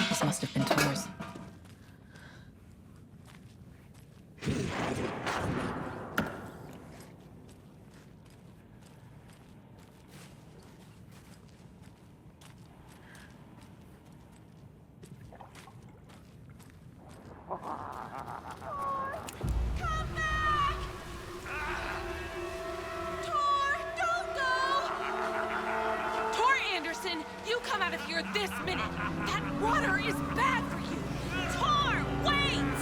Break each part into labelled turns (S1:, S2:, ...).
S1: This must have been Tor's.
S2: You come out of here this minute! That water is bad for you! Tor, wait!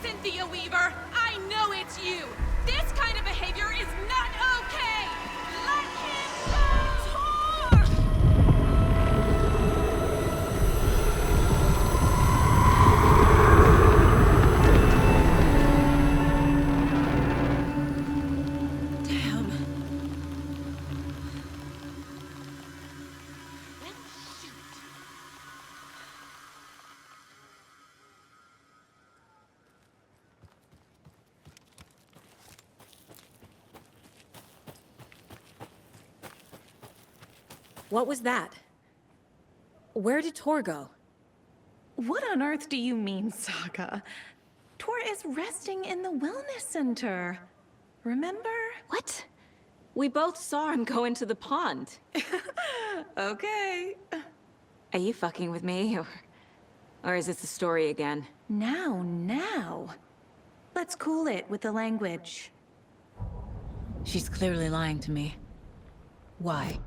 S2: Cynthia Weaver, I know it's you! This kind of behavior is not okay! Let him go! Tor!
S1: What was that? Where did Tor go?
S3: What on earth do you mean, Saga? Tor is resting in the wellness center. Remember?
S1: What? We both saw him go into the pond.
S3: Okay.
S1: Are you fucking with me, or is this the story again?
S3: Now. Let's cool it with the language.
S1: She's clearly lying to me. Why?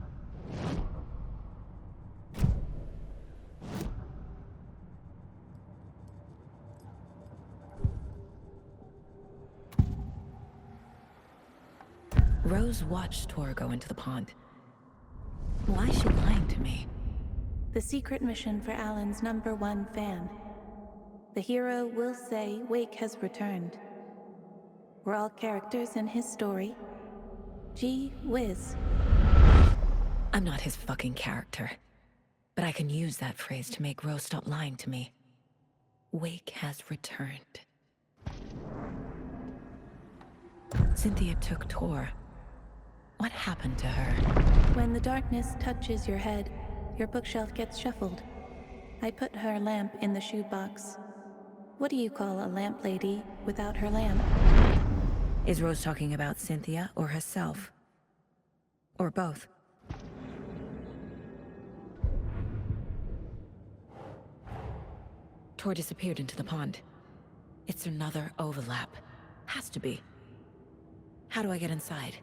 S1: Rose watched Tor go into the pond. Why is she lying to me?
S3: The secret mission for Alan's #1 fan. The hero will say Wake has returned. We're all characters in his story. Gee whiz.
S1: I'm not his fucking character. But I can use that phrase to make Rose stop lying to me. Wake has returned. Cynthia took Tor. What happened to her?
S3: When the darkness touches your head, your bookshelf gets shuffled. I put her lamp in the shoebox. What do you call a lamp lady without her lamp?
S1: Is Rose talking about Cynthia or herself? Or both? Tor disappeared into the pond. It's another overlap. Has to be. How do I get inside?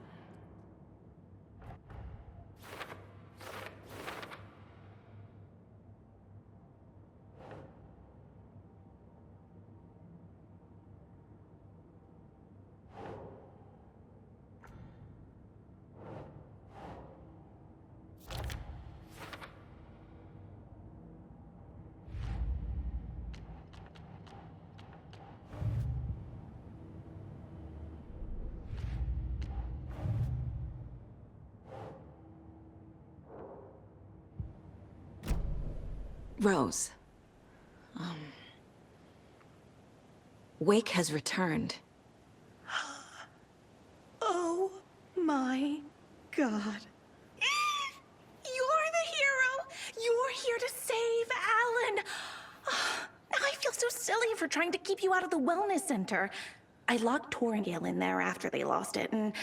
S1: Rose. Wake has returned.
S3: Oh my God. You're the hero! You're here to save Alan! I feel so silly for trying to keep you out of the wellness center. I locked Tor and Gale in there after they lost it, and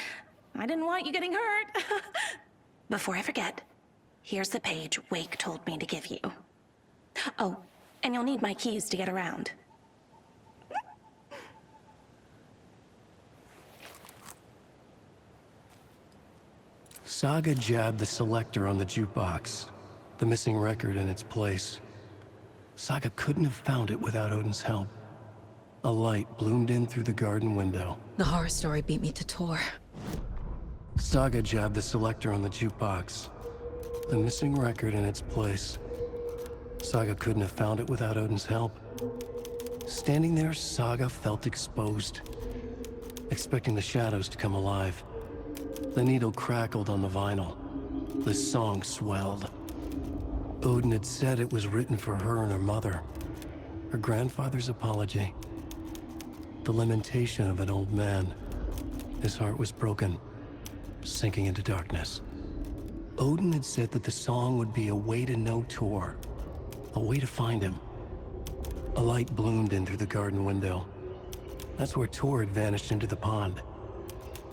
S3: I didn't want you getting hurt. Before I forget, here's the page Wake told me to give you. Oh, and you'll need my keys to get around.
S4: Saga jabbed the selector on the jukebox, the missing record in its place. Saga couldn't have found it without Odin's help. A light bloomed in through the garden window.
S1: The horror story beat me to Tor.
S4: Saga jabbed the selector on the jukebox, the missing record in its place. Saga couldn't have found it without Odin's help. Standing there, Saga felt exposed, expecting the shadows to come alive. The needle crackled on the vinyl. The song swelled. Odin had said it was written for her and her mother. Her grandfather's apology. The lamentation of an old man. His heart was broken, sinking into darkness. Odin had said that the song would be a way to know Tor, a way to find him. A light bloomed in through the garden window. That's where Tor had vanished into the pond.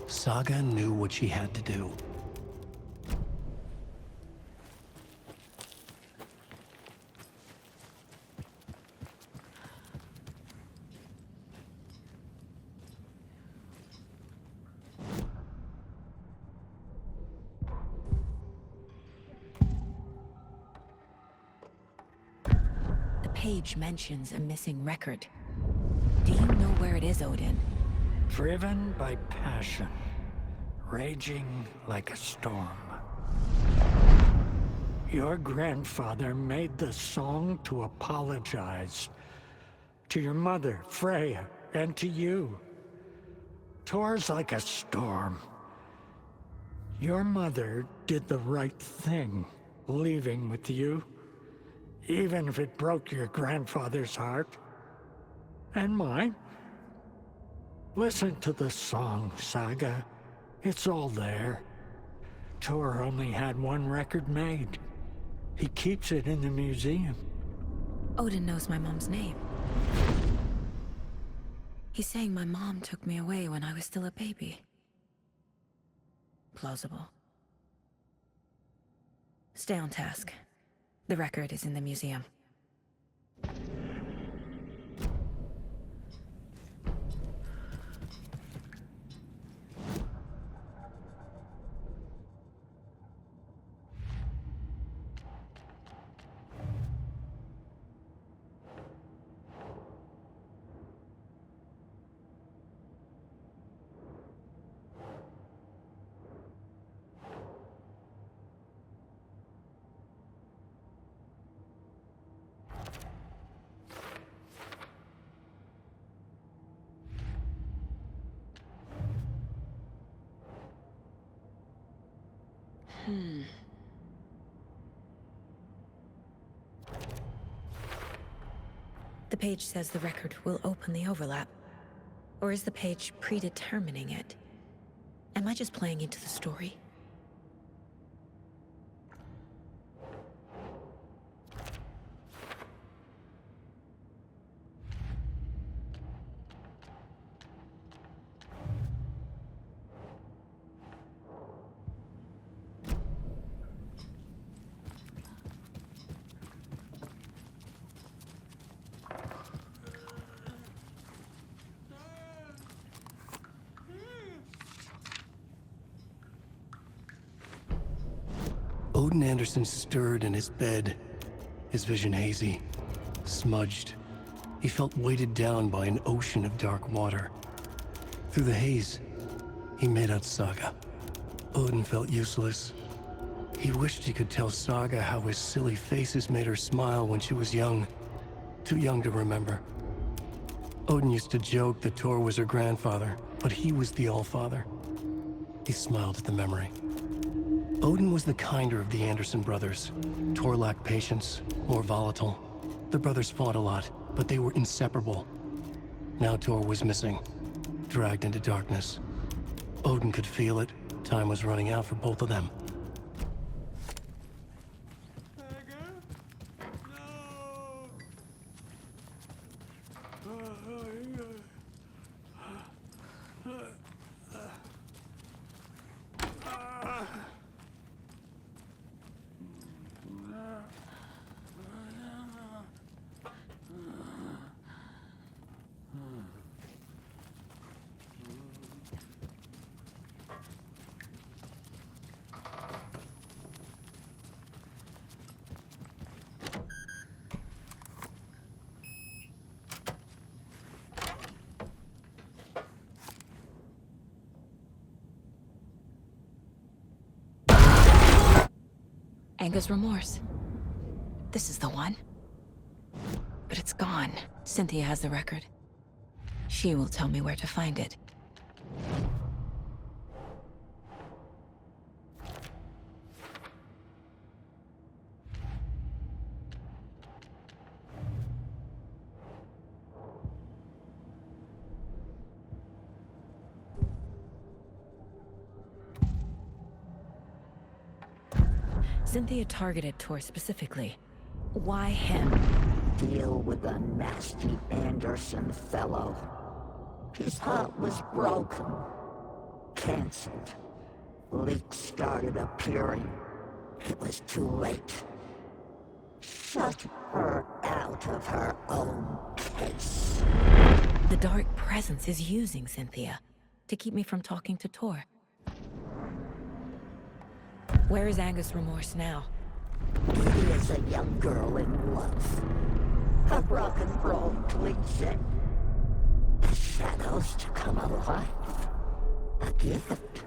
S4: Saga knew what she had to do.
S1: Page mentions a missing record. Do you know where it is, Odin?
S5: Driven by passion, raging like a storm. Your grandfather made the song to apologize. To your mother, Freya, and to you. Tor's like a storm. Your mother did the right thing, leaving with you. Even if it broke your grandfather's heart. And mine. Listen to the song, Saga. It's all there. Tor only had one record made. He keeps it in the museum.
S1: Odin knows my mom's name. He's saying my mom took me away when I was still a baby. Plausible. Stay on task. The record is in the museum. The page says the record will open the overlap. Or is the page predetermining it? Am I just playing into the story?
S4: Odin Anderson stirred in his bed, his vision hazy, smudged. He felt weighted down by an ocean of dark water. Through the haze, he made out Saga. Odin felt useless. He wished he could tell Saga how his silly faces made her smile when she was young. Too young to remember. Odin used to joke that Tor was her grandfather, but he was the Allfather. He smiled at the memory. Odin was the kinder of the Anderson brothers. Tor lacked patience, more volatile. The brothers fought a lot, but they were inseparable. Now Tor was missing, dragged into darkness. Odin could feel it. Time was running out for both of them.
S1: Anger's remorse. This is the one. But it's gone. Cynthia has the record. She will tell me where to find it. Cynthia targeted Tor specifically. Why him?
S6: Deal with the nasty Anderson fellow. His heart was broken. Cancelled. Leaks started appearing. It was too late. Shut her out of her own case.
S1: The Dark Presence is using Cynthia to keep me from talking to Tor. Where is Angus Remorse now?
S6: He is a young girl in love. A rock and roll cliche. The shadows to come alive. A gift.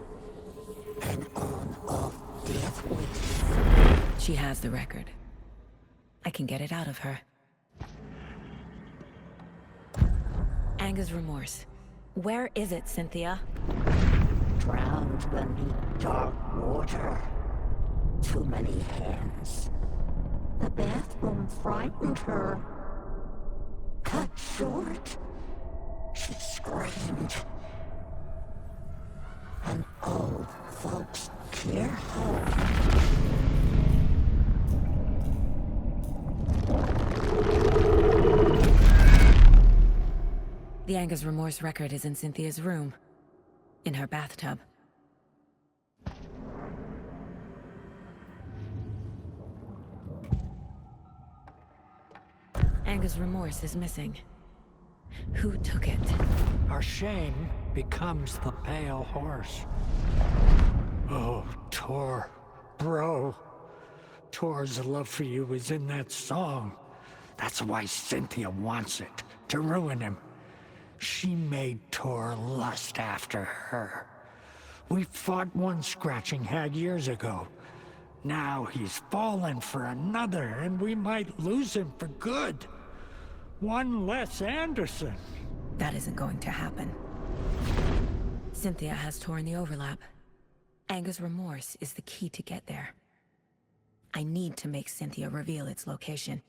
S6: An on-off death wish.
S1: She has the record. I can get it out of her. Angus Remorse. Where is it, Cynthia?
S6: Drowned beneath dark water. Too many hands. The bathroom frightened her. Cut short. She screamed. An old folks' care home.
S1: The Angus Remorse record is in Cynthia's room. In her bathtub. Angus Remorse is missing. Who took it?
S5: Our shame becomes the pale horse. Oh, Tor. Bro. Tor's love for you is in that song. That's why Cynthia wants it, to ruin him. She made Tor lust after her. We fought one scratching hag years ago. Now he's fallen for another, and we might lose him for good. One less Anderson.
S1: That isn't going to happen. Cynthia has Tor in the overlap. Angus Remorse is the key to get there. I need to make Cynthia reveal its location.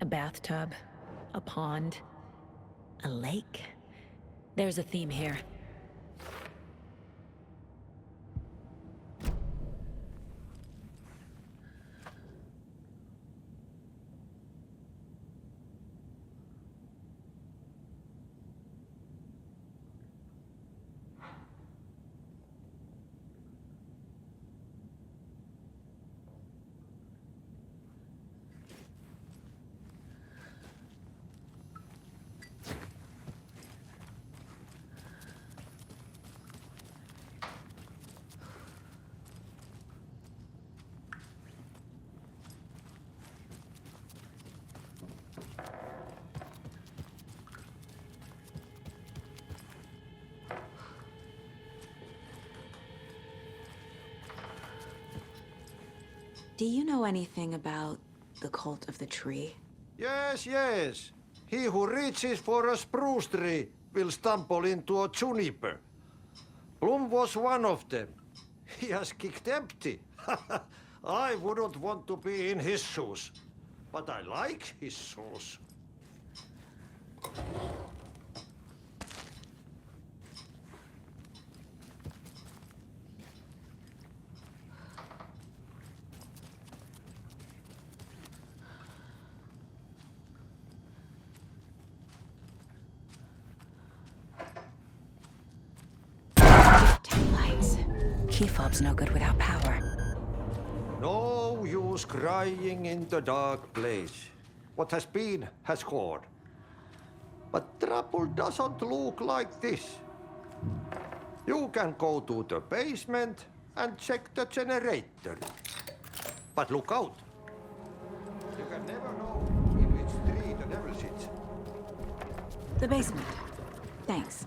S1: A bathtub, a pond, a lake. There's a theme here. Do you know anything about the Cult of the Tree?
S7: Yes, yes. He who reaches for a spruce tree will stumble into a juniper. Bloom was one of them. He has kicked empty. I wouldn't want to be in his shoes. But I like his shoes.
S1: Lights. Key fob's no good without power.
S7: No use crying in the dark place. What has been has gone. But trouble doesn't look like this. You can go to the basement and check the generator. But look out. You can never know in which tree the devil sits.
S1: The basement. Thanks.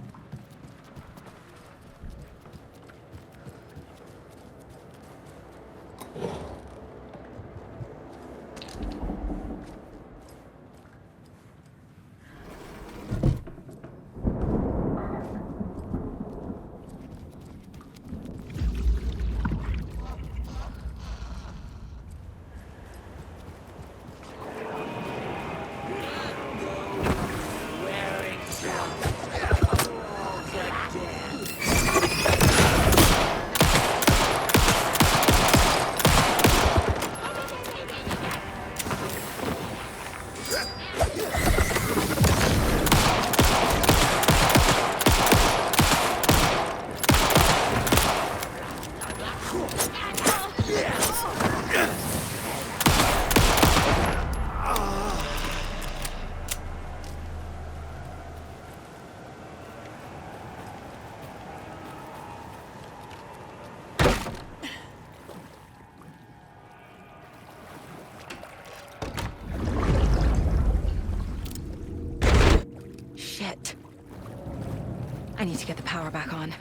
S1: I need to get the power back on.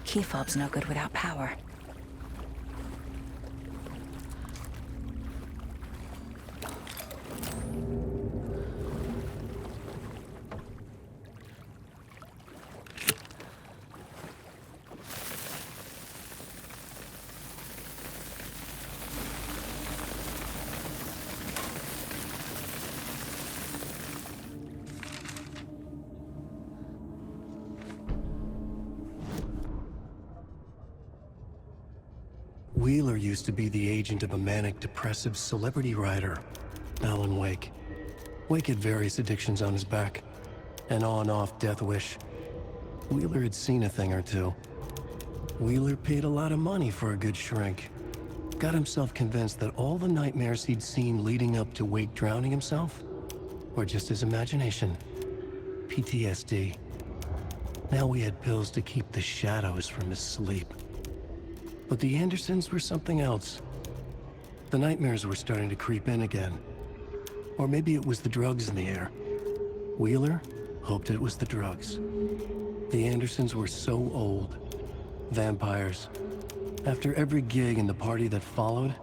S1: Key fob's no good without power.
S4: Wheeler used to be the agent of a manic-depressive celebrity writer, Alan Wake. Wake had various addictions on his back, an on-off death wish. Wheeler had seen a thing or two. Wheeler paid a lot of money for a good shrink. Got himself convinced that all the nightmares he'd seen leading up to Wake drowning himself were just his imagination. PTSD. Now he had pills to keep the shadows from his sleep. But the Andersons were something else. The nightmares were starting to creep in again. Or maybe it was the drugs in the air. Wheeler hoped it was the drugs. The Andersons were so old. Vampires. After every gig and the party that followed,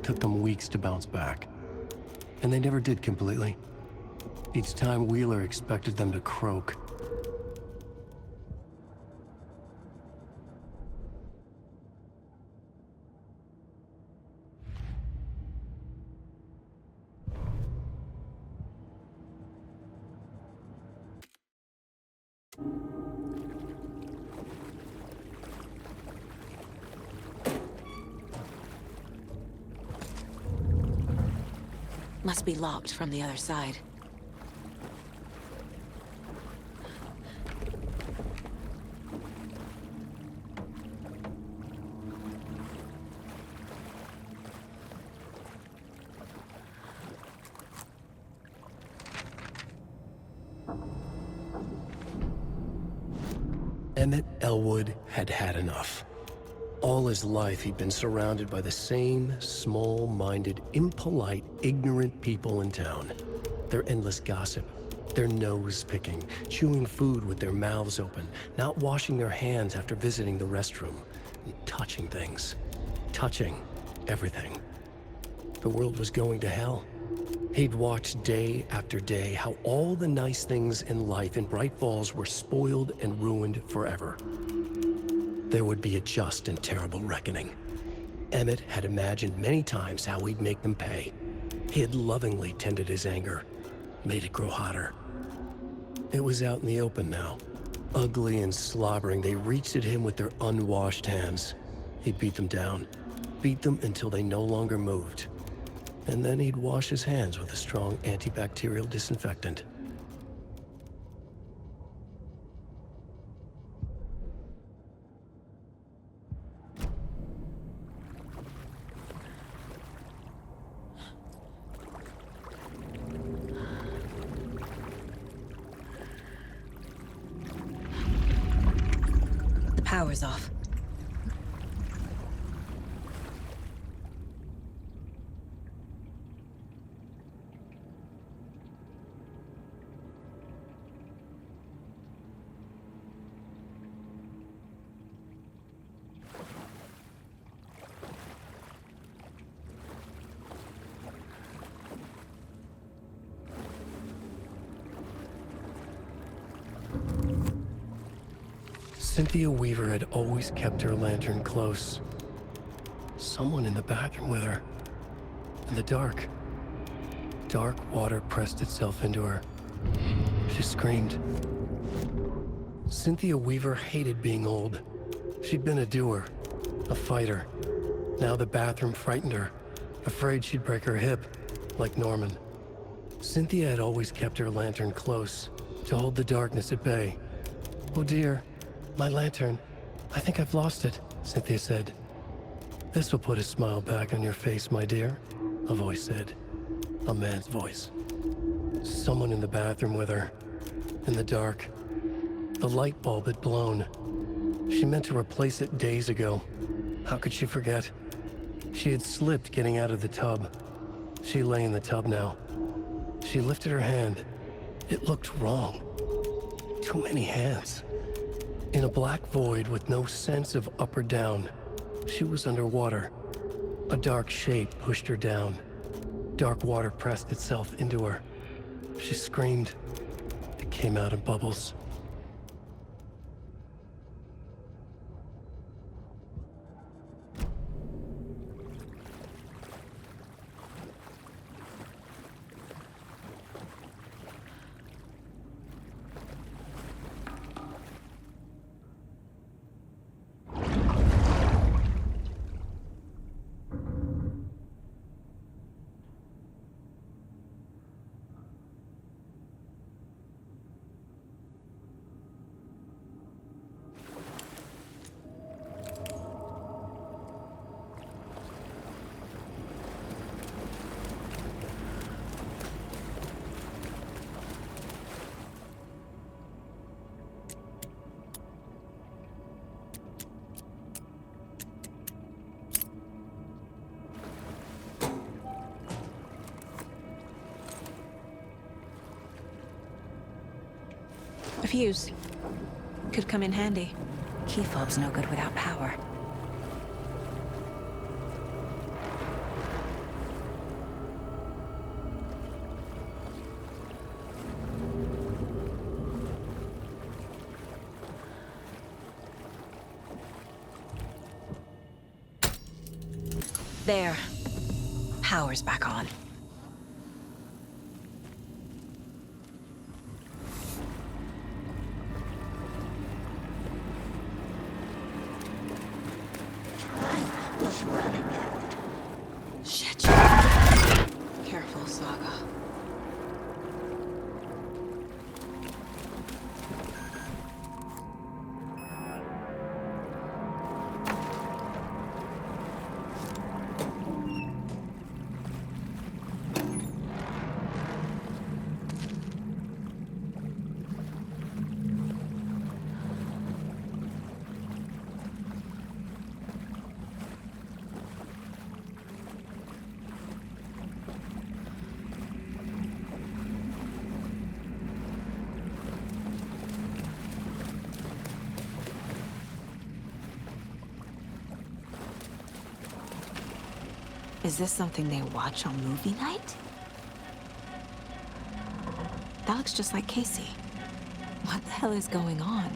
S4: took them weeks to bounce back. And they never did completely. Each time Wheeler expected them to croak.
S1: Must be locked from the other side.
S4: Emmett Elwood had had enough. All his life, he'd been surrounded by the same small-minded, impolite, ignorant people in town. Their endless gossip, their nose-picking, chewing food with their mouths open, not washing their hands after visiting the restroom, and touching things. Touching everything. The world was going to hell. He'd watched day after day how all the nice things in life in Bright Falls were spoiled and ruined forever. There would be a just and terrible reckoning. Emmett had imagined many times how he'd make them pay. He had lovingly tended his anger, made it grow hotter. It was out in the open now. Ugly and slobbering, they reached at him with their unwashed hands. He'd beat them down, beat them until they no longer moved. And then he'd wash his hands with a strong antibacterial disinfectant.
S1: The power's off.
S4: Cynthia Weaver had always kept her lantern close. Someone in the bathroom with her. In the dark. Dark water pressed itself into her. She screamed. Cynthia Weaver hated being old. She'd been a doer, a fighter. Now the bathroom frightened her, afraid she'd break her hip, like Norman. Cynthia had always kept her lantern close, to hold the darkness at bay. "Oh dear, my lantern. I think I've lost it," Cynthia said. "This will put a smile back on your face, my dear," a voice said. A man's voice. Someone in the bathroom with her. In the dark. The light bulb had blown. She meant to replace it days ago. How could she forget? She had slipped getting out of the tub. She lay in the tub now. She lifted her hand. It looked wrong. Too many hands. In a black void with no sense of up or down, she was underwater. A dark shape pushed her down. Dark water pressed itself into her. She screamed. It came out in bubbles.
S2: A fuse. Could come in handy.
S1: Key fob's no good without power. There. Power's back on. Shit. Careful, Saga. Is this something they watch on movie night? That looks just like Casey. What the hell is going on?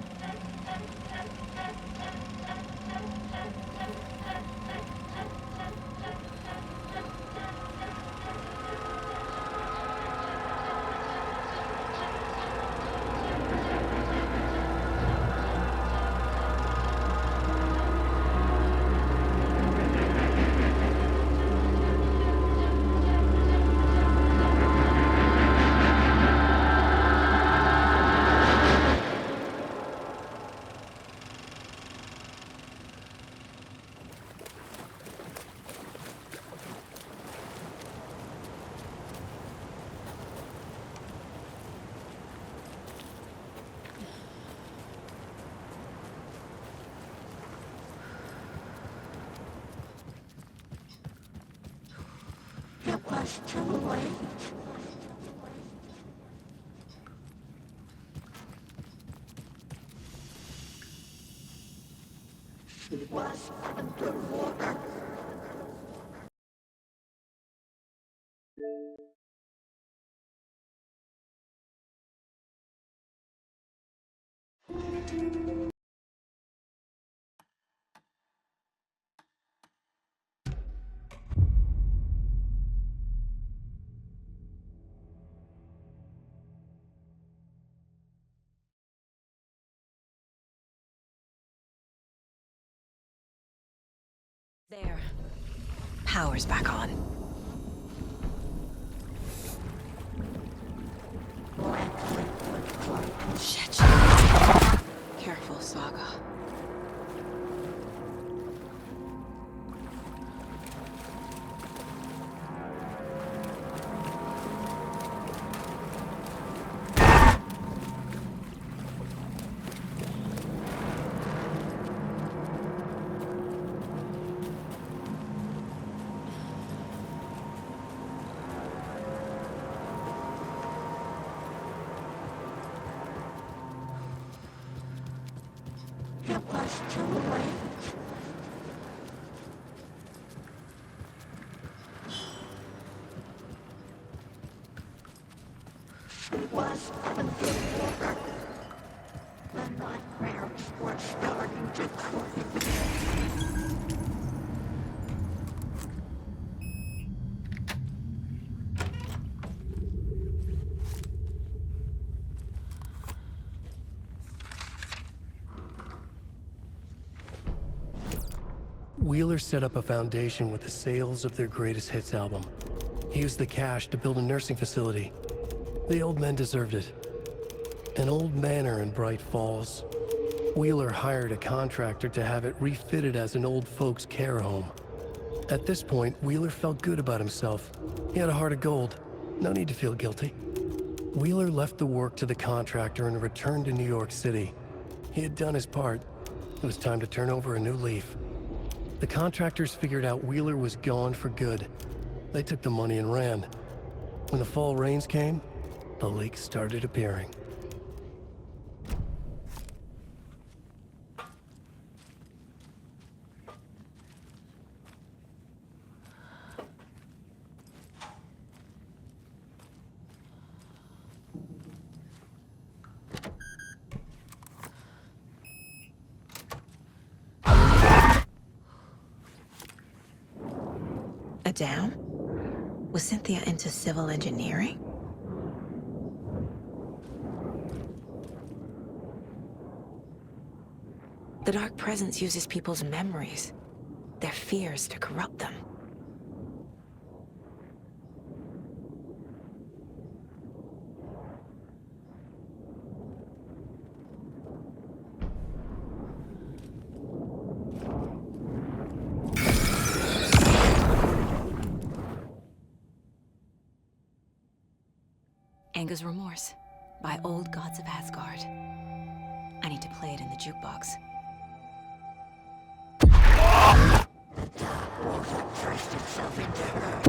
S6: It was too late. She was underwater.
S1: There. Power's back on. Shit. Careful, Saga.
S6: was too late. She was underwater. The nightmares were starting to creep.
S4: Wheeler set up a foundation with the sales of their greatest hits album. He used the cash to build a nursing facility. The old men deserved it. An old manor in Bright Falls. Wheeler hired a contractor to have it refitted as an old folks' care home. At this point, Wheeler felt good about himself. He had a heart of gold. No need to feel guilty. Wheeler left the work to the contractor and returned to New York City. He had done his part. It was time to turn over a new leaf. The contractors figured out Wheeler was gone for good. They took the money and ran. When the fall rains came, the leaks started appearing.
S1: A dam? Was Cynthia into civil engineering? The Dark Presence uses people's memories, their fears to corrupt them. Anger's Remorse by Old Gods of Asgard. I need to play it in the jukebox.
S6: The dark water pressed itself into her.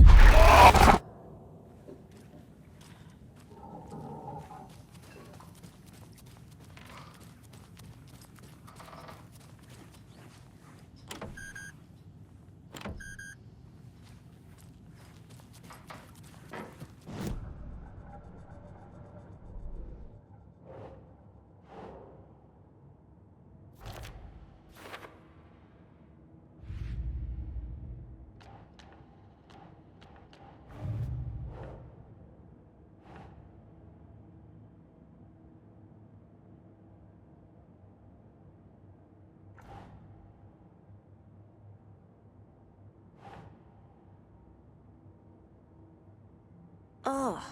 S1: Oh.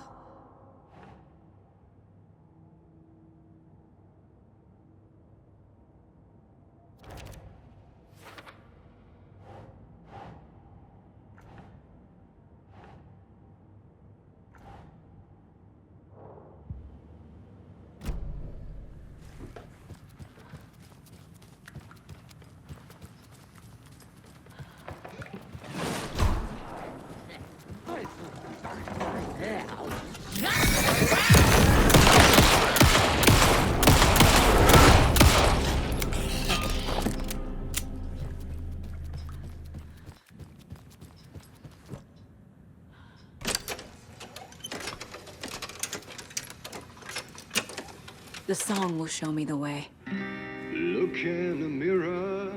S1: The song will show me the way.
S8: Look in the mirror,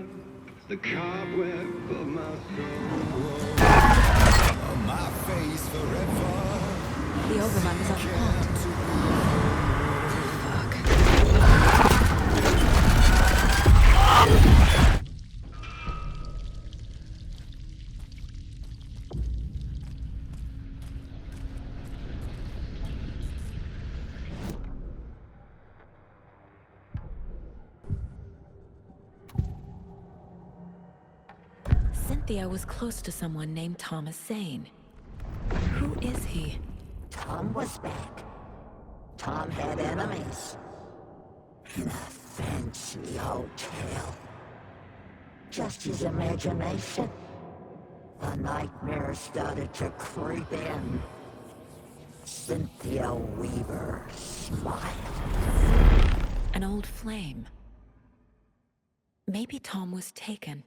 S8: the cobweb of my soul. On my face forever.
S1: The Overman is on the pond. Cynthia was close to someone named Thomas Zane. Who is he?
S6: Tom was back. Tom had enemies. In a fancy hotel. Just his imagination. The nightmare started to creep in. Cynthia Weaver smiled.
S1: An old flame. Maybe Tom was taken.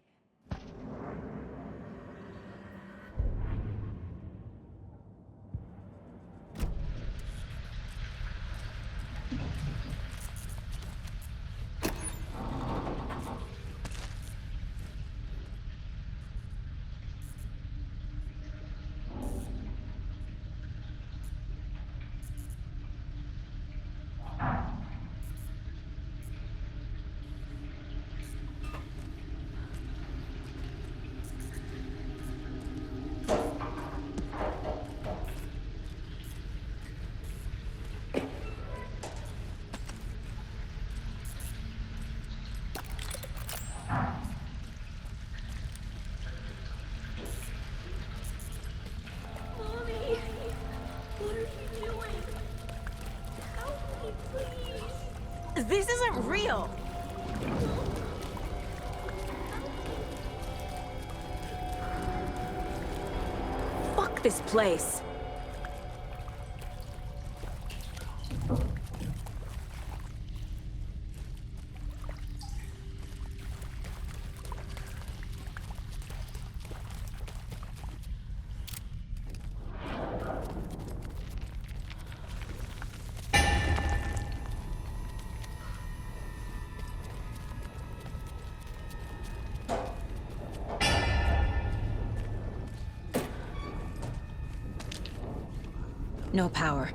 S3: Mommy, what are you doing? Help me, please.
S2: This isn't real! Fuck this place!
S1: No power.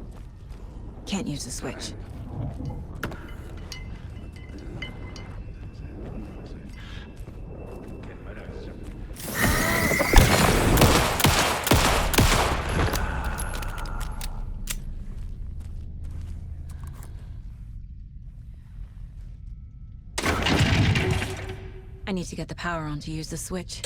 S1: Can't use the switch. I need to get the power on to use the switch.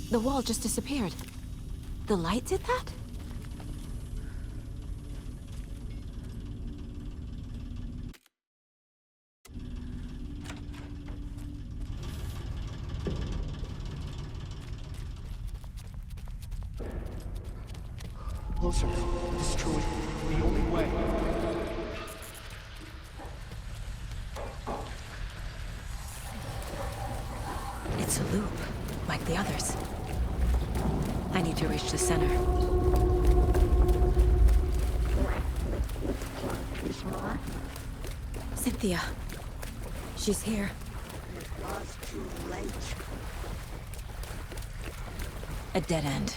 S1: The wall just disappeared. The light did that?
S9: Closer. It's truly the only way.
S1: It's a loop, like the others. I need to reach the center. Cynthia. She's here.
S6: It was too late.
S1: A dead end.